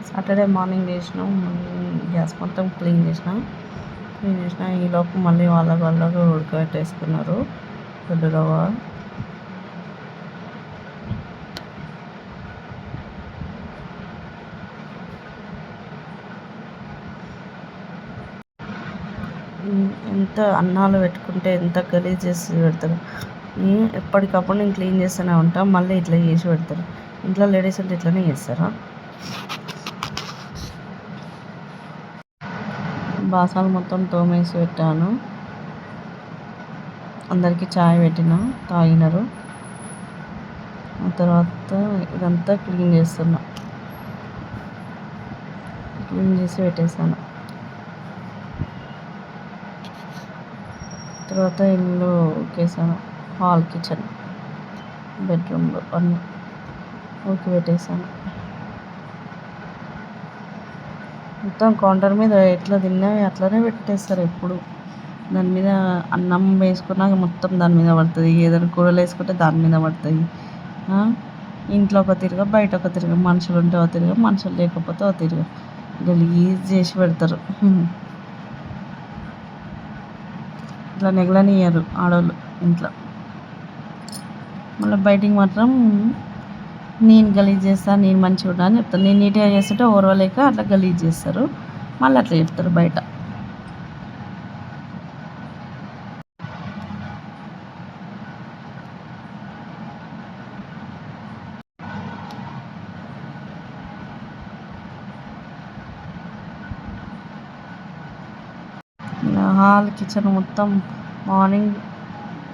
Saturday morning చేసినాం. Gas మొత్తం clean చేసిన ఈలోపు మళ్ళీ వాళ్ళకు ఉడకబెట్టేసుకున్నారు దొడ్డు రవ్వ. ఎంత అన్నాలు పెట్టుకుంటే ఎంత గలీజ్ చేసి పెడతారు. ఎప్పటికప్పుడు నేను క్లీన్ చేస్తూనే ఉంటాను, మళ్ళీ ఇట్లా చేసి పెడతారు. ఇంట్లో లేడీస్ అంటే ఇట్లనే చేస్తారా? బాసాలు మొత్తం తోమేసి పెట్టాను. అందరికీ చాయ్ పెట్టిన, తాగినారు. ఆ తర్వాత ఇదంతా క్లీన్ చేస్తున్నా, క్లీన్ చేసి పెట్టేశాను. తర్వాత ఇల్లు ఊకేసాను, హాల్, కిచెన్, బెడ్రూమ్లో అన్నీ ఊకి పెట్టేశాను. మొత్తం కౌంటర్ మీద ఎట్లా తిన్నవి అట్లనే పెట్టేస్తారు ఎప్పుడు. దాని మీద అన్నం వేసుకున్నాక మొత్తం దాని మీద పడుతుంది, ఏదైనా కూరలు వేసుకుంటే దాని మీద పడుతుంది. ఇంట్లో ఒక తిరగ, బయట ఒక తిరగ, మనుషులు ఉంటే ఒక తిరగ, మనుషులు లేకపోతే ఒక తిరగ, గలీజ్ చేసి పెడతారు. ఇట్లా నెగలనియ్యరు ఆడవాళ్ళు ఇంట్లో. మళ్ళీ బయటికి మాత్రం నేను గలీజ్ చేస్తాను, నేను మంచిగా ఉంటాను అని చెప్తాను. నేను నీట్గా చేస్తుంటే ఓర్వలేక అట్లా గలీజ్ చేస్తారు, మళ్ళీ అట్లా చెప్తారు బయట. హాల్, కిచెన్ మొత్తం మార్నింగ్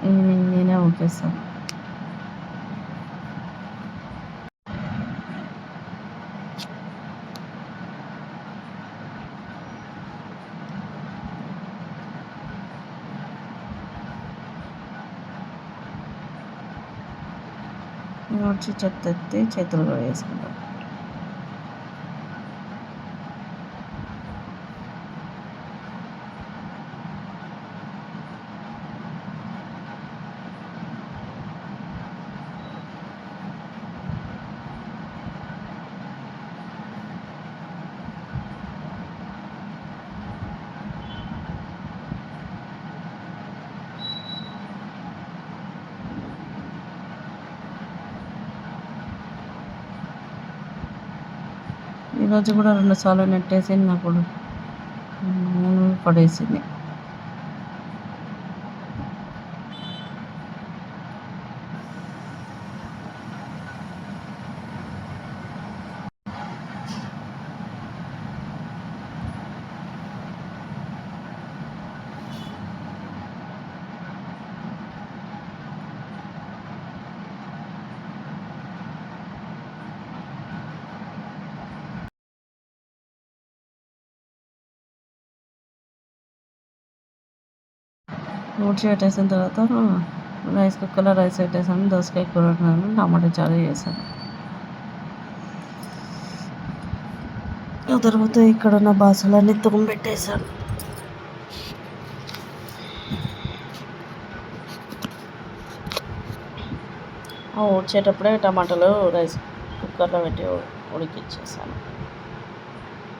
ఈవినింగ్ నేనే ఊకేస్తాను. వచ్చి చెత్త ఎత్తి చేతులు కూడా వేసుకుంటాను. ఈరోజు కూడా 2 సార్లు నెట్టేసి నాకు పడేసింది. ఊడ్చి పెట్టేసిన తర్వాత రైస్ కుక్కర్లో రైస్ పెట్టేసాను. దోసకాయ కూర వండాను, టమాటా చారు చేశాను. ఆ తర్వాత ఇక్కడ ఉన్న బాసలన్నీ తోమిపెట్టేశాను. ఊడ్చేటప్పుడే టమాటాలు రైస్ కుక్కర్లో పెట్టి ఉడికిచ్చేసాను.